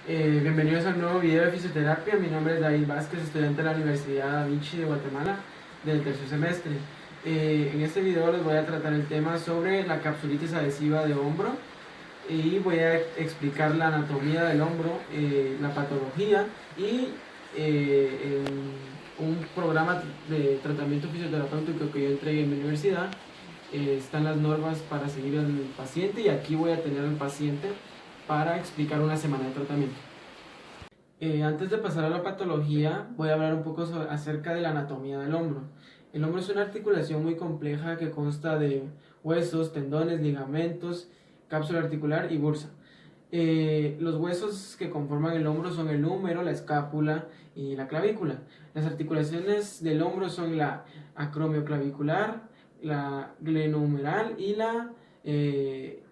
Bienvenidos al nuevo video de fisioterapia. Mi nombre es David Vázquez, estudiante de la Universidad Da Vinci de Guatemala del tercer semestre. En este video les voy a tratar el tema sobre la capsulitis adhesiva de hombro y voy a explicar la anatomía del hombro, la patología y en un programa de tratamiento fisioterapéutico que yo entregué en mi universidad. Están las normas para seguir al paciente y aquí voy a tener al paciente para explicar una semana de tratamiento. Antes de pasar a la patología, voy a hablar un poco acerca de la anatomía del hombro. El hombro es una articulación muy compleja que consta de huesos, tendones, ligamentos, cápsula articular y bursa. Los huesos que conforman el hombro son el húmero, la escápula y la clavícula. Las articulaciones del hombro son la acromioclavicular, la glenohumeral y la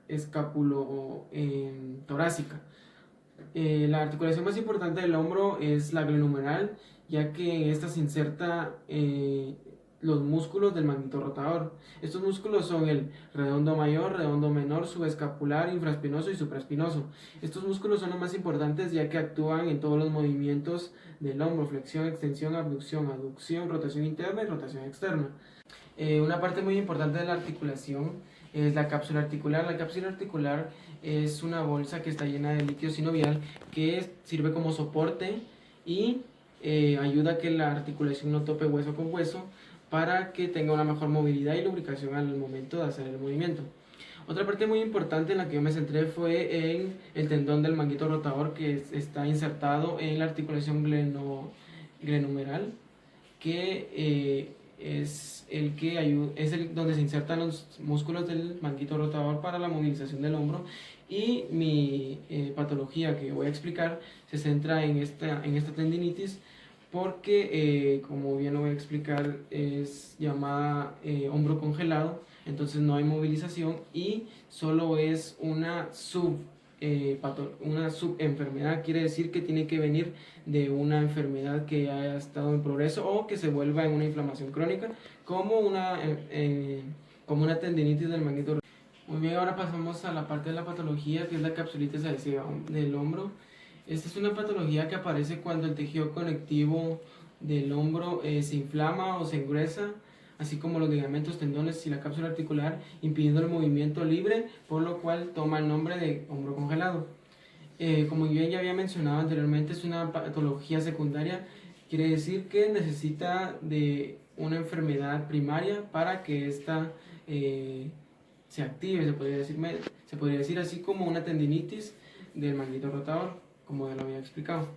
escapulotorácica. La articulación más importante del hombro es la glenohumeral, ya que en esta se inserta los músculos del manguito rotador. Estos músculos son el redondo mayor, redondo menor, subescapular, infraespinoso y supraespinoso. Estos músculos son los más importantes ya que actúan en todos los movimientos del hombro: flexión, extensión, abducción, aducción, rotación interna y rotación externa. Una parte muy importante de la articulación es la cápsula articular. La cápsula articular es una bolsa que está llena de líquido sinovial que sirve como soporte y ayuda a que la articulación no tope hueso con hueso para que tenga una mejor movilidad y lubricación al momento de hacer el movimiento. Otra parte muy importante en la que yo me centré fue en el tendón del manguito rotador, que está insertado en la articulación glenohumeral, que es el donde se insertan los músculos del manguito rotador para la movilización del hombro. Y mi patología que voy a explicar se centra en esta tendinitis porque, como bien lo voy a explicar, es llamada hombro congelado. Entonces no hay movilización y solo es una subenfermedad. Quiere decir que tiene que venir de una enfermedad que haya estado en progreso o que se vuelva en una inflamación crónica, como una tendinitis del manguito. Muy bien, ahora pasamos a la parte de la patología, que es la capsulitis adhesiva del hombro. Esta es una patología que aparece cuando el tejido conectivo del hombro se inflama o se engruesa, así como los ligamentos, tendones y la cápsula articular, impidiendo el movimiento libre, por lo cual toma el nombre de hombro congelado. Como bien ya había mencionado anteriormente, es una patología secundaria. Quiere decir que necesita de una enfermedad primaria para que ésta se active, se podría decir, así como una tendinitis del manguito rotador, como ya lo había explicado.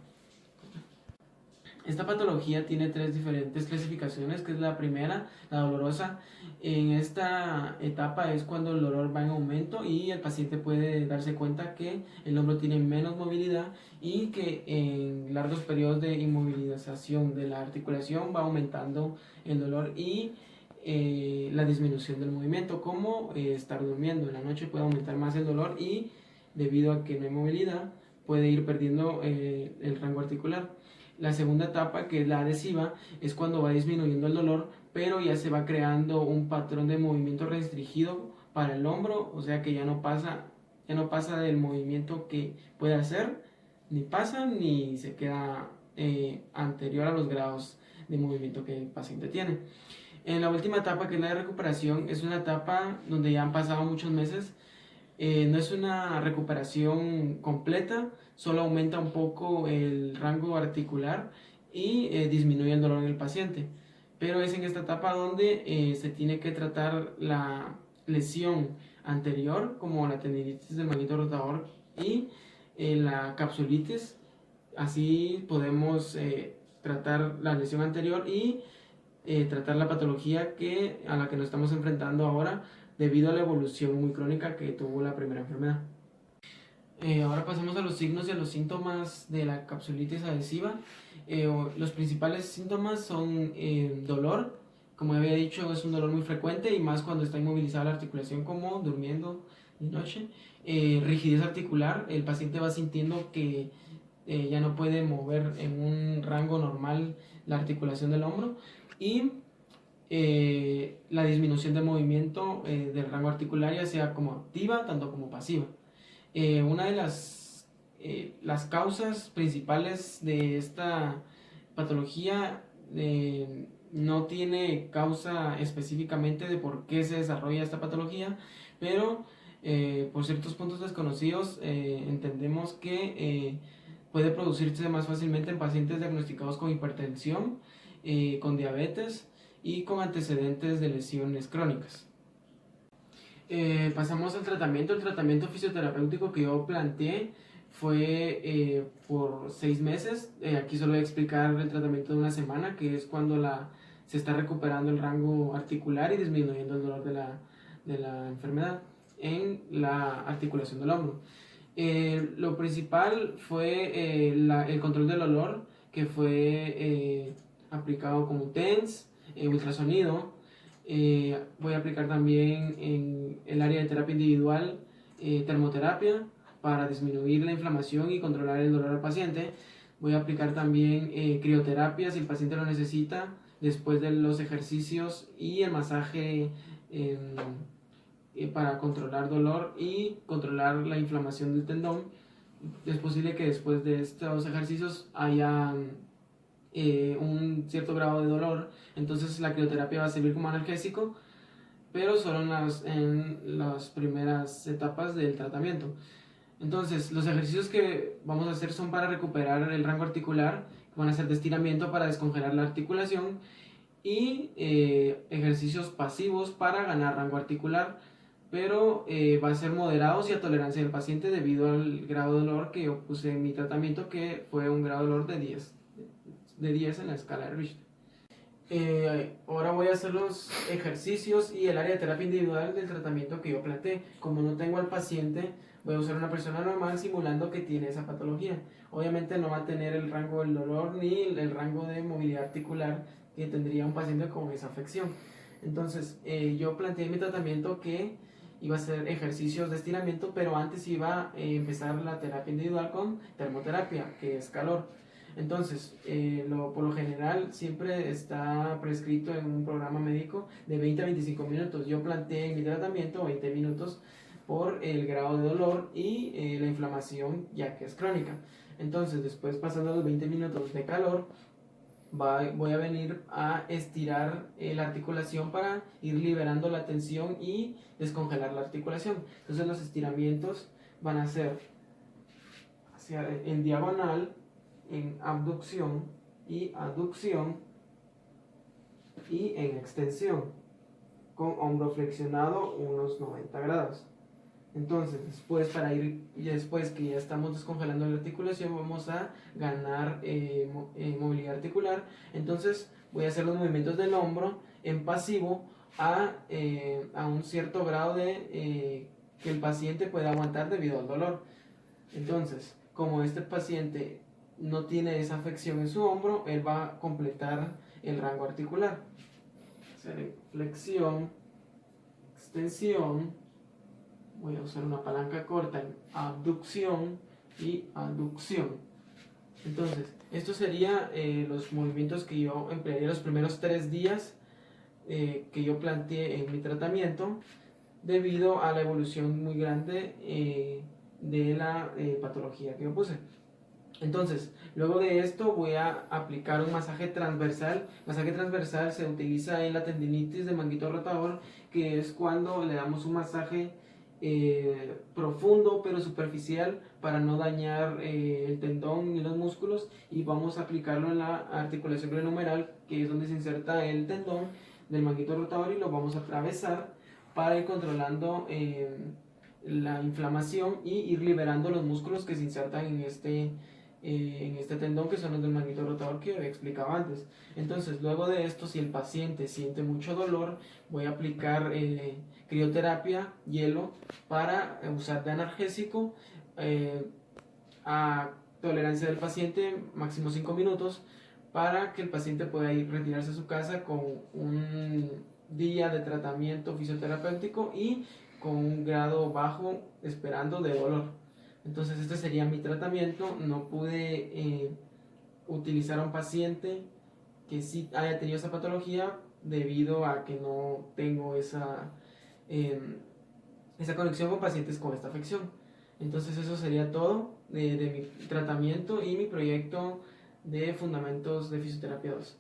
Esta patología tiene tres diferentes clasificaciones, que es la primera, la dolorosa. En esta etapa es cuando el dolor va en aumento y el paciente puede darse cuenta que el hombro tiene menos movilidad y que en largos periodos de inmovilización de la articulación va aumentando el dolor y la disminución del movimiento, como estar durmiendo. En la noche puede aumentar más el dolor y, debido a que no hay movilidad, puede ir perdiendo el rango articular. La segunda etapa, que es la adhesiva, es cuando va disminuyendo el dolor, pero ya se va creando un patrón de movimiento restringido para el hombro, o sea que ya no pasa del movimiento que puede hacer, ni pasa ni se queda anterior a los grados de movimiento que el paciente tiene. En la última etapa, que es la de recuperación, es una etapa donde ya han pasado muchos meses. No es una recuperación completa, solo aumenta un poco el rango articular y disminuye el dolor en el paciente. Pero es en esta etapa donde se tiene que tratar la lesión anterior, como la tendinitis del manguito rotador y la capsulitis. Así podemos tratar la lesión anterior y tratar la patología a la que nos estamos enfrentando ahora, debido a la evolución muy crónica que tuvo la primera enfermedad. Ahora pasamos a los signos y a los síntomas de la capsulitis adhesiva. Los principales síntomas son dolor. Como había dicho, es un dolor muy frecuente y más cuando está inmovilizada la articulación, como durmiendo de noche. Rigidez articular, el paciente va sintiendo que ya no puede mover en un rango normal la articulación del hombro. Y la disminución de movimiento del rango articular, ya sea como activa tanto como pasiva. Una de las las causas principales de esta patología no tiene causa específicamente de por qué se desarrolla esta patología, pero por ciertos puntos desconocidos entendemos que puede producirse más fácilmente en pacientes diagnosticados con hipertensión, con diabetes y con antecedentes de lesiones crónicas. Pasamos al tratamiento. El tratamiento fisioterapéutico que yo planteé fue por 6 meses. Aquí solo voy a explicar el tratamiento de una semana, que es cuando se está recuperando el rango articular y disminuyendo el dolor de la enfermedad en la articulación del hombro. Lo principal fue el control del dolor, que fue aplicado con TENS, ultrasonido. Voy a aplicar también en el área de terapia individual termoterapia para disminuir la inflamación y controlar el dolor al paciente. Voy a aplicar también crioterapia si el paciente lo necesita después de los ejercicios y el masaje para controlar dolor y controlar la inflamación del tendón. Es posible que después de estos ejercicios haya un cierto grado de dolor, entonces la crioterapia va a servir como analgésico, pero solo en las primeras etapas del tratamiento. Entonces, los ejercicios que vamos a hacer son para recuperar el rango articular, van a ser de estiramiento para descongelar la articulación y ejercicios pasivos para ganar rango articular, pero va a ser moderados y a tolerancia del paciente debido al grado de dolor que yo puse en mi tratamiento, que fue un grado de dolor de 10 en la escala de Richter. Ahora voy a hacer los ejercicios y el área de terapia individual del tratamiento que yo planteé. Como no tengo al paciente, voy a usar una persona normal simulando que tiene esa patología. Obviamente no va a tener el rango del dolor ni el rango de movilidad articular que tendría un paciente con esa afección. Entonces, yo planteé mi tratamiento que iba a hacer ejercicios de estiramiento, pero antes iba a empezar la terapia individual con termoterapia, que es calor. Entonces, por lo general siempre está prescrito en un programa médico de 20 a 25 minutos. Yo planteé en mi tratamiento 20 minutos por el grado de dolor y la inflamación, ya que es crónica. Entonces, después pasando los 20 minutos de calor, voy a venir a estirar la articulación para ir liberando la tensión y descongelar la articulación. Entonces, los estiramientos van a ser en diagonal, en abducción y aducción y en extensión con hombro flexionado unos 90 grados. Entonces, después que ya estamos descongelando la articulación, vamos a ganar movilidad articular. Entonces, voy a hacer los movimientos del hombro en pasivo a un cierto grado de que el paciente pueda aguantar debido al dolor. Entonces, como este paciente no tiene esa afección en su hombro, él va a completar el rango articular. Flexión, extensión, voy a usar una palanca corta en abducción y aducción. Entonces, estos serían los movimientos que yo emplearía los primeros 3 días que yo planteé en mi tratamiento, debido a la evolución muy grande de la patología que yo puse. Entonces, luego de esto voy a aplicar un masaje transversal. Masaje transversal se utiliza en la tendinitis de manguito rotador, que es cuando le damos un masaje profundo pero superficial para no dañar el tendón ni los músculos, y vamos a aplicarlo en la articulación glenohumeral, que es donde se inserta el tendón del manguito rotador, y lo vamos a atravesar para ir controlando la inflamación y ir liberando los músculos que se insertan en este tendón, que son los del manguito rotador que había explicado antes. Entonces, luego de esto, si el paciente siente mucho dolor, voy a aplicar crioterapia, hielo, para usar de analgésico a tolerancia del paciente, máximo 5 minutos, para que el paciente pueda ir retirarse a su casa con un día de tratamiento fisioterapéutico y con un grado bajo esperando de dolor. Entonces, este sería mi tratamiento. No pude utilizar a un paciente que sí haya tenido esa patología, debido a que no tengo esa conexión con pacientes con esta afección. Entonces, eso sería todo. de mi tratamiento y mi proyecto de Fundamentos de Fisioterapia 2.